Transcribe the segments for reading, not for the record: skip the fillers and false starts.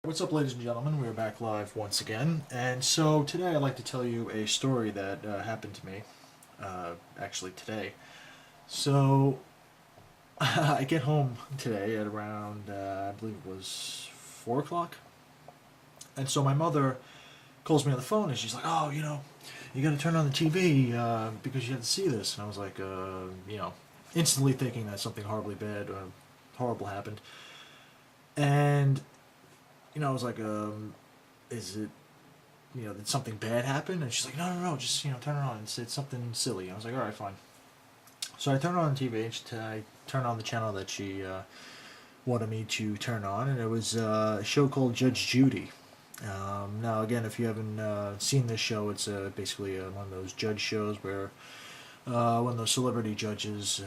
What's up, ladies and gentlemen? We're back live once again, and so today I'd like to tell you a story that happened to me, actually today. So, I get home today at around, I believe it was 4 o'clock, and so my mother calls me on the phone and she's like, oh, you gotta turn on the TV because you have to see this. And I was like, instantly thinking that something horribly bad or horrible happened. And I was like, is it, did something bad happen? And she's like, no, no, no, just, turn it on. It's something silly. I was like, all right, fine. So I turned on the TV, and I turned on the channel that she wanted me to turn on, and it was a show called Judge Judy. Now, again, if you haven't seen this show, it's basically one of those judge shows where one of those celebrity judges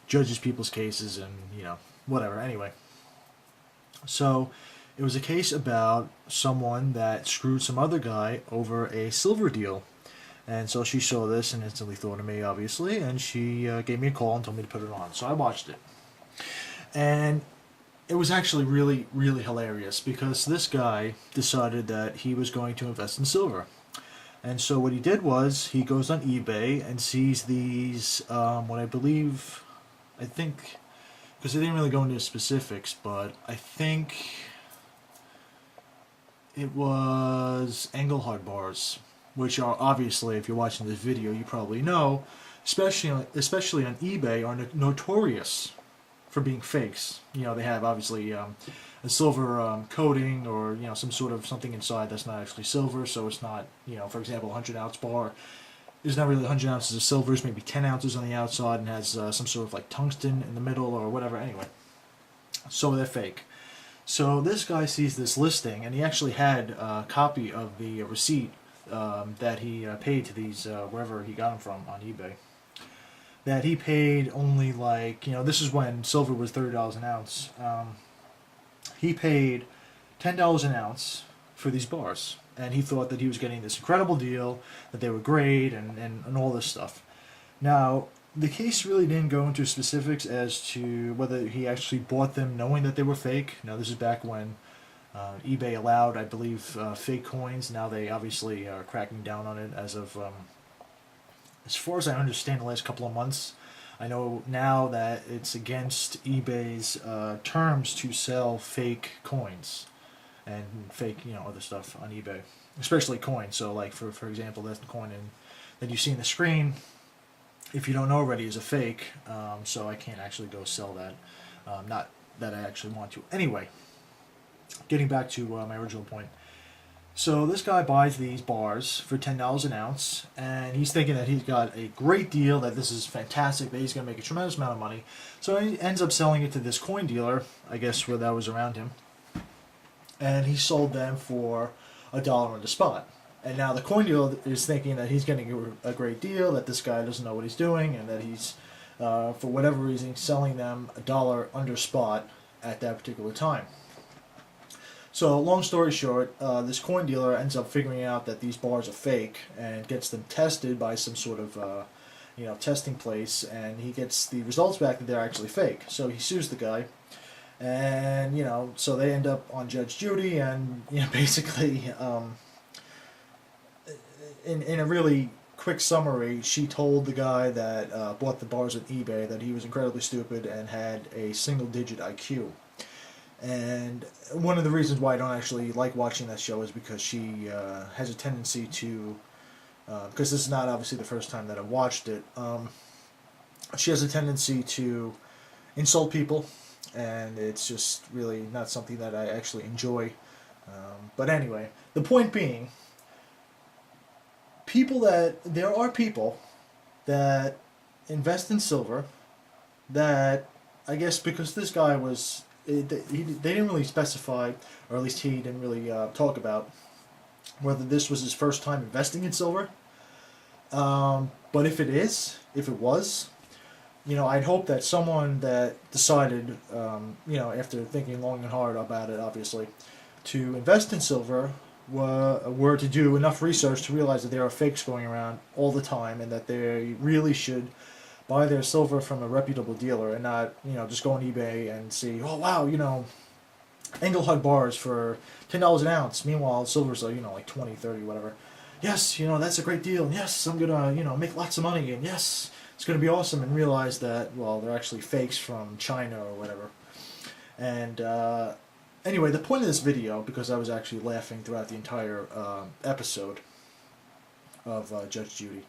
judges people's cases and, whatever. Anyway, so it was a case about someone that screwed some other guy over a silver deal. And so she saw this and instantly thought of me, obviously, and she gave me a call and told me to put it on. So I watched it. And it was actually really, really hilarious because this guy decided that he was going to invest in silver. And so what he did was he goes on eBay and sees these, I think, because they didn't really go into specifics, but I think it was Engelhard bars, which are obviously, if you're watching this video, you probably know, especially on eBay, are notorious for being fakes. They have obviously a silver coating or some sort of something inside that's not actually silver, so it's not, for example, a 100-ounce bar is not really 100 ounces of silver, it's maybe 10 ounces on the outside and has some sort of like tungsten in the middle or whatever. Anyway, so they're fake. So this guy sees this listing, and he actually had a copy of the receipt that he paid to these, wherever he got them from on eBay. That he paid only this is when silver was $30 an ounce. He paid $10 an ounce for these bars. And he thought that he was getting this incredible deal, that they were great, and all this stuff. Now, the case really didn't go into specifics as to whether he actually bought them knowing that they were fake. Now, this is back when eBay allowed, I believe, fake coins. Now they obviously are cracking down on it as of, as far as I understand, the last couple of months. I know now that it's against eBay's terms to sell fake coins and fake, other stuff on eBay, especially coins. So, like for example, that coin that you see on the screen, if you don't know already, is a fake. So I can't actually go sell that. Not that I actually want to. Anyway, getting back to my original point. So this guy buys these bars for $10 an ounce, and he's thinking that he's got a great deal, that this is fantastic, that he's going to make a tremendous amount of money. So he ends up selling it to this coin dealer, I guess where that was around him, and he sold them for $1 on the spot. And now the coin dealer is thinking that he's getting a great deal, that this guy doesn't know what he's doing, and that he's, for whatever reason, selling them $1 under spot at that particular time. So, long story short, this coin dealer ends up figuring out that these bars are fake and gets them tested by some sort of, testing place, and he gets the results back that they're actually fake. So he sues the guy, and so they end up on Judge Judy, and basically, in a really quick summary, she told the guy that bought the bars on eBay that he was incredibly stupid and had a single-digit IQ. And one of the reasons why I don't actually like watching that show is because she has a tendency to, because this is not obviously the first time that I've watched it, she has a tendency to insult people, and it's just really not something that I actually enjoy. But anyway, the point being, there are people that invest in silver that, I guess because this guy was, they didn't really specify, or at least he didn't really talk about whether this was his first time investing in silver. But if it was, I'd hope that someone that decided, after thinking long and hard about it, obviously, to invest in silver were to do enough research to realize that there are fakes going around all the time, and that they really should buy their silver from a reputable dealer and not, just go on eBay and see, oh wow, Engelhard bars for $10 an ounce. Meanwhile, silver's like, like 20, 30, whatever. Yes, that's a great deal. And yes, I'm gonna, make lots of money. And yes, it's gonna be awesome. And realize that, well, they're actually fakes from China or whatever. And anyway, the point of this video, because I was actually laughing throughout the entire episode of Judge Judy,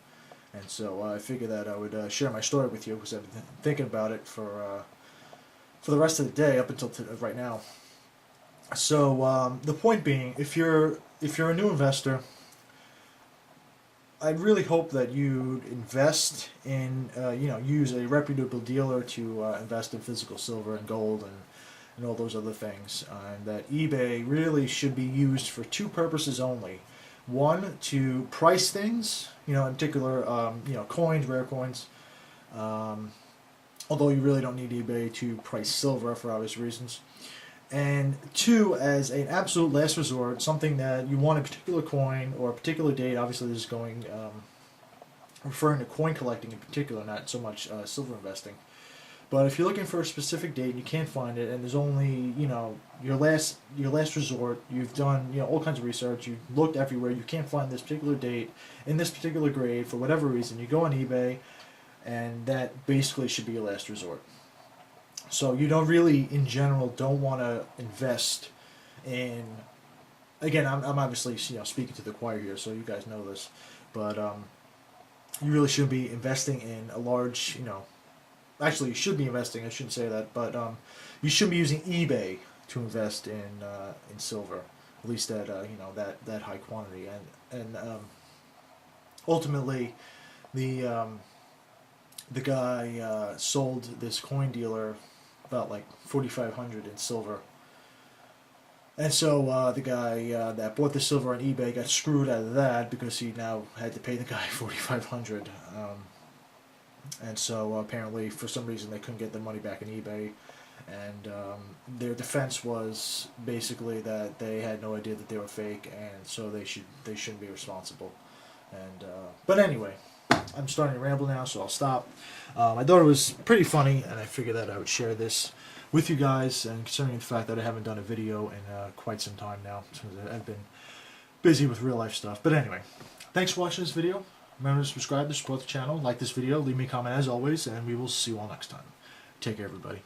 and so I figured that I would share my story with you because I've been thinking about it for the rest of the day up until right now. So the point being, if you're a new investor, I really hope that you invest in use a reputable dealer to invest in physical silver and gold and all those other things. And that eBay really should be used for two purposes only. One, to price things, in particular, coins, rare coins. Although you really don't need eBay to price silver for obvious reasons. And two, as an absolute last resort, something that you want a particular coin or a particular date. Obviously, this is referring to coin collecting in particular, not so much silver investing. But if you're looking for a specific date and you can't find it, and there's only your last resort, you've done all kinds of research, you've looked everywhere, you can't find this particular date in this particular grade for whatever reason, you go on eBay, and that basically should be your last resort. So you don't really, in general, don't want to invest in. Again, I'm obviously speaking to the choir here, so you guys know this, but you really shouldn't be investing in a large Actually, you should be investing. I shouldn't say that, but you should be using eBay to invest in silver, at least at that high quantity. And ultimately, the guy sold this coin dealer about like 4,500 in silver, and so the guy that bought the silver on eBay got screwed out of that because he now had to pay the guy 4,500. And so apparently, for some reason, they couldn't get the money back in eBay, and their defense was basically that they had no idea that they were fake, and so they shouldn't be responsible. And but anyway, I'm starting to ramble now, so I'll stop. I thought it was pretty funny, and I figured that I would share this with you guys. And considering the fact that I haven't done a video in quite some time now, since I've been busy with real life stuff. But anyway, thanks for watching this video. Remember to subscribe to support the channel, like this video, leave me a comment as always, and we will see you all next time. Take care, everybody.